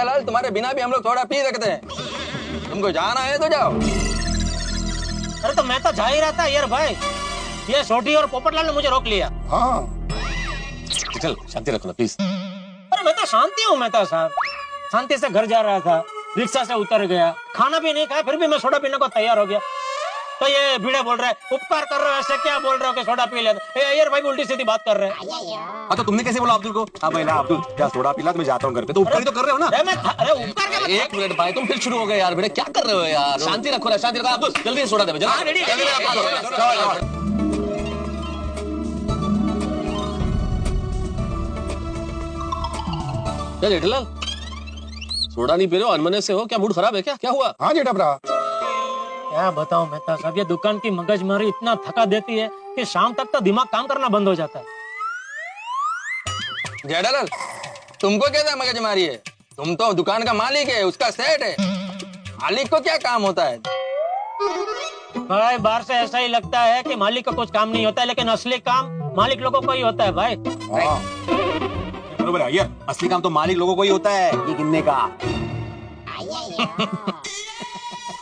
लाल तुम्हारे बिना भी हम लोग थोड़ा पी सकते हैं, तुमको जाना है तो जाओ। अरे तो मैं तो जा ही रहा था यार भाई, ये छोटी और पोपटलाल ने मुझे रोक लिया। हाँ चल शांति रखो ना प्लीज। अरे मैं तो शांति हूँ, मैं तो साहब शांति से घर जा रहा था, रिक्शा से उतर गया, खाना भी नहीं खाया, फिर भी मैं सोडा पीने को तैयार हो गया। तो ये भिड़े बोल रहे हैं उपकार कर रहे हो, ऐसे क्या बोल रहे हो कि सोडा पी ले। यार भाई उल्टी सीधी बात कर रहे हैं। हाँ तो तुमने कैसे बोला अब्दुल को? हाँ भाई ना अब्दुल क्या सोडा पिला तो मैं जाता हूँ घर पे, तो उपकार ही तो कर रहे हो ना। अरे उपकार क्या? एक मिनट भाई तुम फिर शुरू हो गए यार, बेटे क्या कर रहे हो यार, शांति रखो ना, शांति रखो। अब्दुल जल्दी सोडा दे, जल्दी। क्या जेठालाल सोडा नहीं पी रहे हो, अनमने से हो क्या? मूड खराब है क्या? क्या हुआ? हाँ जेठा भरा, क्या बताऊं मेहता साहब, ये दुकान की मगजमारी इतना थका देती है कि शाम तक तो दिमाग काम करना बंद हो जाता है। जेठालाल तुमको कैसा मगजमारी है? तुम तो दुकान का मालिक है, उसका सेठ है, मालिक को क्या काम होता है? भाई बाहर से ऐसा ही लगता है कि मालिक का कुछ काम नहीं होता है, लेकिन असली काम मालिक लोगों को ही होता है भाई। हाँ बरोबर है यार, असली काम तो मालिक लोगों को ही होता है, ये गिनने का।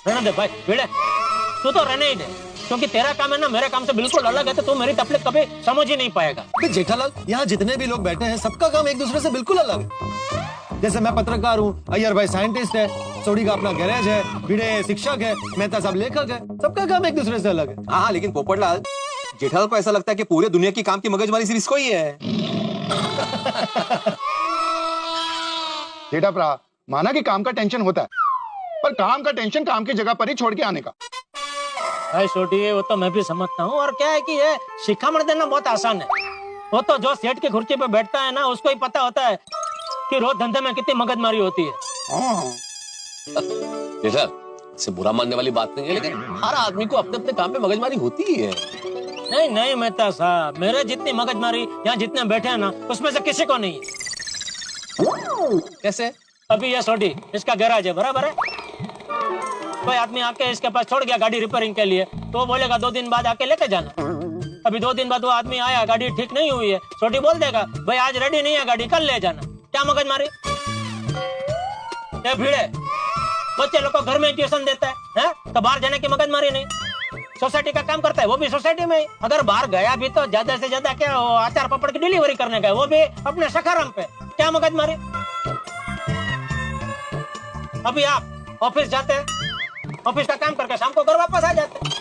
रहने दे भाई भिड़े, तू तो रहने ही दे, क्योंकि तेरा काम है ना मेरे काम से बिल्कुल अलग है, तो तू मेरी तकलीफ कभी समझ ही नहीं पाएगा। जेठालाल यहाँ जितने भी लोग बैठे हैं सबका काम एक दूसरे से बिल्कुल अलग है। जैसे मैं पत्रकार हूँ, अय्यर भाई साइंटिस्ट है, सोडी का अपना गैरेज है, भिड़े शिक्षक है, मेहता साहब लेखक है, सबका काम एक दूसरे से अलग है। हाँ लेकिन पोपटलाल जेठालाल को ऐसा लगता है कि पूरे दुनिया की काम की मगजमारी सिर्फ इसको ही है। जेठा भरा, माना कि काम का टेंशन होता है, पर काम का टेंशन काम की जगह पर ही छोड़ के आने का। भाई छोटी वो तो मैं भी समझता हूँ, और क्या है कि ये शिखामण देना बहुत आसान है। वो तो जो सेठ की कुर्सी पे बैठता है ना उसको ही पता होता है कि रोज धंधे में कितनी मगजमारी होती है। हाँ जेठालाल इससे बुरा मानने वाली बात नहीं है, लेकिन हर आदमी को अपने अपने काम पे मगजमारी होती ही है। नहीं नहीं मेहता साहब, मेरे जितनी मगजमारी यहाँ जितने बैठे हैं ना उसमें से किसी को नहीं है। कैसे? अभी ये छोटी इसका गैराज है, बराबर है, कोई आदमी आके इसके पास छोड़ गया गाड़ी रिपेयरिंग के लिए, तो वो बोलेगा 2 दिन बाद आके लेके जाना। अभी 2 दिन बाद वो आदमी आया, गाड़ी ठीक नहीं हुई है, छोटी बोल देगा भाई आज रेडी नहीं है गाड़ी, कल ले जाना। क्या मगजमारी? ये भीड़े बच्चे लोग को घर में ट्यूशन देता है, तो बाहर जाने की मगजमारी नहीं। सोसाइटी का काम करता है वो भी सोसाइटी में ही, अगर बाहर गया भी तो ज्यादा से ज्यादा क्या अचार पापड़ की डिलीवरी करने का, वो भी अपने सखाराम पे। क्या मगजमारी? अभी आप ऑफिस जाते हैं, ऑफिस का काम करके शाम को घर वापस आ जाते हैं,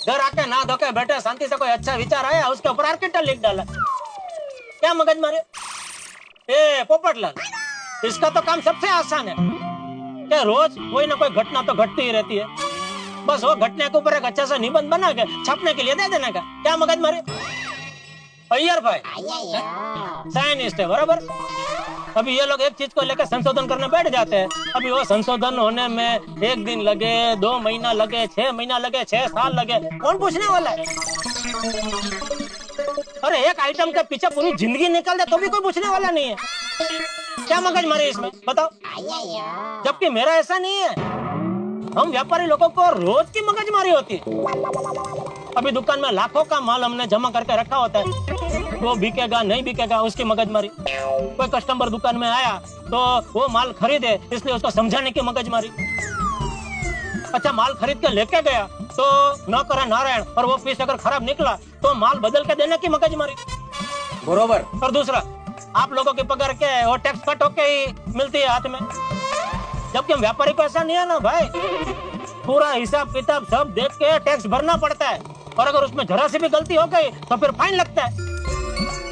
घर आके नहा धो के बैठे, शांति से कोई अच्छा विचार आया उसके ऊपर आर्किटेक्ट लिख डाला। क्या मगजमारी? ए पोपटलाल इसका तो काम सबसे आसान है, क्या रोज कोई ना कोई घटना तो घटती ही रहती है, बस वो घटने के ऊपर एक अच्छा सा निबंध बना के छापने के लिए दे देने का। क्या मगजमारी? अय्यर भाई साइंटिस्ट है, बराबर। अभी ये लोग एक चीज को लेकर संशोधन करने बैठ जाते हैं, अभी वो संशोधन होने में 1 दिन लगे, 2 महीना लगे, 6 महीना लगे, 6 साल लगे, कौन पूछने वाला है? अरे एक आइटम के पीछे पूरी जिंदगी निकल दे तो भी कोई पूछने वाला नहीं है। क्या मगजमारी इसमें बताओ? जबकि मेरा ऐसा नहीं है, हम व्यापारी लोगों को रोज की मगजमारी होती है। अभी दुकान में लाखों का माल हमने जमा करके रखा होता है, वो बिकेगा नहीं बिकेगा उसकी मगजमारी। कोई कस्टमर दुकान में आया तो वो माल खरीदे इसलिए उसको समझाने की मगजमारी। अच्छा माल खरीद के लेके गया तो न करे नारायण, और वो पीस अगर खराब निकला तो माल बदल के देने की मगजमारी। बरोबर। और दूसरा आप लोगों की पकड़ के वो टैक्स कट होके ही मिलती है हाथ में, जबकि हम व्यापारी को ऐसा नहीं है ना भाई, पूरा हिसाब किताब सब देख के टैक्स भरना पड़ता है, और अगर उसमें जरा सी भी गलती हो गई तो फिर फाइन लगता है।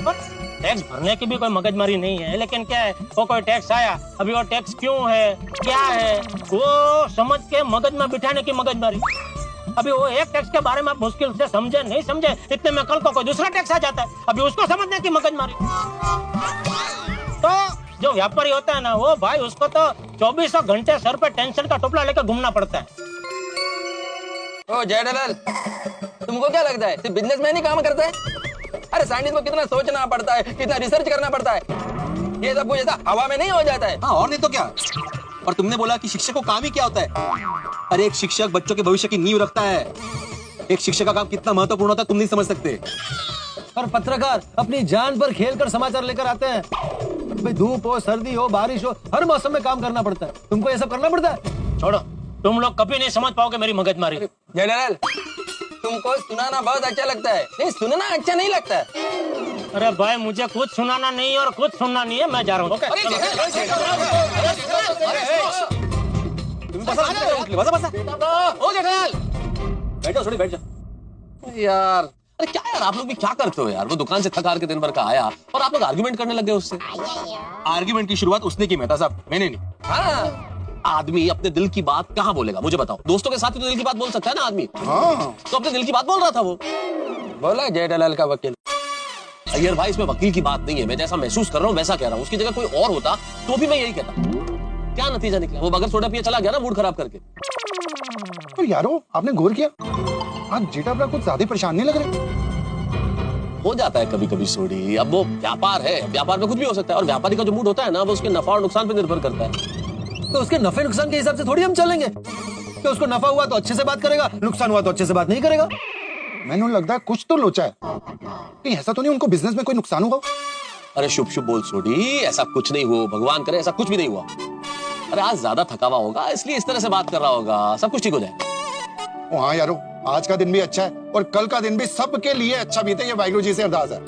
और टैक्स भरने की भी कोई मगजमारी नहीं है, लेकिन क्या है वो कोई टैक्स आया, अभी वो टैक्स क्यों है क्या है वो समझ के मगज में बिठाने की मगजमारी। अभी वो एक टैक्स के बारे में आप मुश्किल से समझे नहीं समझे, इतने में कल को कोई दूसरा टैक्स आ जाता है, अभी उसको समझने की मगजमारी। तो जो व्यापारी होता है ना वो भाई उसको तो 24 घंटे सर पे टेंशन का टोपला लेकर घूमना पड़ता है। ओ जेठालाल तुमको क्या लगता है सिर्फ बिजनेसमैन ही काम करता है? अरे साइंटिस्ट को कितना सोचना पड़ता है, कितना रिसर्च करना पड़ता है, ये सब कुछ ऐसा हवा में नहीं हो जाता है। हाँ और नहीं तो क्या। और तुमने बोला कि शिक्षक को काम ही क्या होता है? अरे एक शिक्षक बच्चों के भविष्य की नींव रखता है, एक शिक्षक का काम कितना महत्वपूर्ण होता है तुम नहीं समझ सकते। और पत्रकार अपनी जान पर खेल कर समाचार लेकर आते हैं, कि भाई धूप हो, सर्दी हो, बारिश हो, हर मौसम में काम करना पड़ता है। तुमको ये सब करना पड़ता है? छोड़ो, तुम लोग कभी नहीं समझ पाओगे मेरी मगजमारी। जेठालाल, तुमको सुनाना बहुत अच्छा लगता है, नहीं सुनना अच्छा नहीं लगता है। अरे भाई मुझे कुछ सुनाना नहीं और कुछ सुनना नहीं है, मैं जा रहा हूँ। बैठो थोड़ी बैठ जाओ यार। अरे क्या यार, आप लोग भी क्या करते हो यार? वो दुकान से थक हार के दिन भर का आया और आप लोग आर्ग्यूमेंट करने लगे उससे। आर्ग्यूमेंट की शुरुआत उसने की, मेहता साहब, मैंने नहीं। हाँ, आदमी अपने दिल की बात कहाँ बोलेगा मुझे बताओ? दोस्तों के साथ ही तो दिल की बात बोल सकता है ना आदमी। हाँ तो अपने दिल की बात बोल रहा था वो। बोला जेठालाल का वकील। अय्यर भाई, इसमें वकील की बात नहीं है। मैं जैसा महसूस कर रहा हूँ वैसा कह रहा हूँ। उसकी जगह कोई और होता तो भी मैं यही कहता। क्या नतीजा निकला? वो बगैर सोडा पिए चला गया ना, मूड खराब करके। तो यारो, आपने गौर किया आज जेठा भरा कुछ ज्यादा परेशान नहीं लग रहे? हो जाता है कभी कभी सोडी। अब वो व्यापार है, व्यापार में कुछ भी हो सकता है और व्यापारी का जो मूड होता है ना, वो उसके नफा और नुकसान पे निर्भर करता है। तो उसके नफे नुकसान के हिसाब से थोड़ी हम चलेंगे कि उसको नफा हुआ तो अच्छे से बात करेगा, नुकसान हुआ तो अच्छे से बात नहीं करेगा। मैंने लगता है कुछ तो लोचा है। कहीं ऐसा तो नहीं उनको बिजनेस में कोई नुकसान होगा? अरे शुभ शुभ बोल सोडी, ऐसा कुछ नहीं हुआ, भगवान करे ऐसा कुछ भी नहीं हुआ। अरे आज ज्यादा थकावा होगा इसलिए इस तरह से बात कर रहा होगा, सब कुछ ठीक हो जाए। ओ हाँ यारो, आज का दिन भी अच्छा है और कल का दिन भी सबके लिए अच्छा बीते, ये वाहिगुरु जी से अरदास है।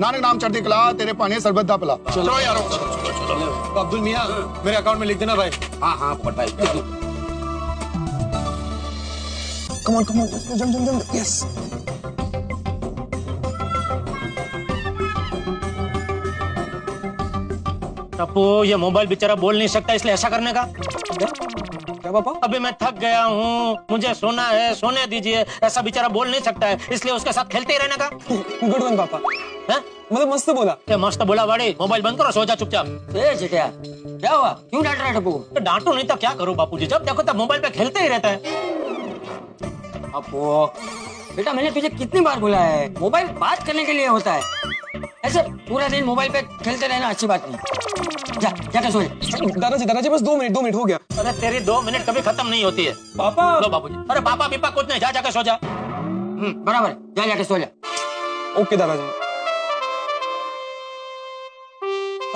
नानक नाम चढ़ती कला, तेरे पानी सरबत दा पिला। चलो यारो। तो अब्दुल मियां, मेरे अकाउंट में लिख देना भाई। हाँ हाँ भाई, Come on, jump, yes. Tappu, ये मोबाइल बेचारा बोल नहीं सकता, इसलिए ऐसा करने का। क्या पापा? अभी मैं थक गया हूँ, मुझे सोना है, सोने दीजिए, ऐसा बेचारा बोल नहीं सकता है, इसलिए उसके साथ खेलते ही रहने का। गुड वन पापा, हैं? मतलब मस्त बोला। ये मस्त बोला बड़ी, मोबाइल बंद करो, सो जा चुपचाप। चिटिया, क्या हुआ? क्यों डांट रहा है टप्पू को? तो डांटू नहीं तो क्या करूँ बापूजी, जब देखो तब मोबाइल पे खेलते ही रहता है। अपो, बेटा मैंने तुझे कितनी बार बोला है, मोबाइल बात करने के लिए होता है, ऐसे पूरा दिन मोबाइल पे खेलते रहना अच्छी बात नहीं। जा जाकर सो जा। दादाजी बस 2 मिनट हो गया। अरे तेरी 2 मिनट कभी खत्म नहीं होती है। पापा। लो बापूजी, अरे पापा पीपा कुछ नहीं, जा जाकर सो जा। बराबर, जा जाके सो जा। ओके दादाजी।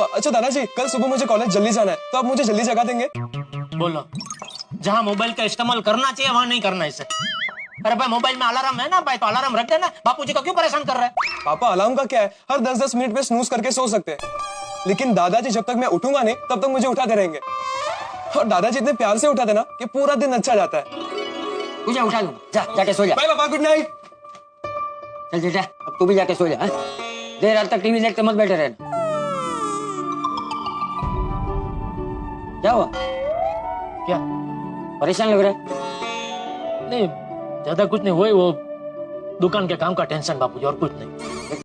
अच्छा दादाजी, कल सुबह मुझे कॉलेज जल्दी जाना है, तो आप मुझे जल्दी जगा देंगे? बोलो, जहाँ मोबाइल का इस्तेमाल करना चाहिए वहाँ नहीं करना इसे। अरे भाई मोबाइल में अलार्म है ना भाई, तो अलार्म रख देना। बापूजी को क्यों परेशान कर रहा है? पापा अलार्म का क्या है, हर 10-10 मिनट पे स्नूज करके सो सकते हैं, लेकिन दादाजी जब तक मैं उठूंगा नहीं तब तक मुझे उठाते रहेंगे। और दादाजी इतने प्यार से उठाते ना कि पूरा दिन अच्छा जाता है। तुझे उठा लूँ, जा जाके सो जा। बाय पापा, गुड नाइट। चल बेटा, अब तू भी जाके सो जा। हाँ? देर रात तक टीवी देखते मत बैठे रहना। क्या हुआ? क्या? परेशान लग रहा है? नहीं ज्यादा कुछ नहीं, वो दुकान के काम का टेंशन बापूजी, और कुछ नहीं।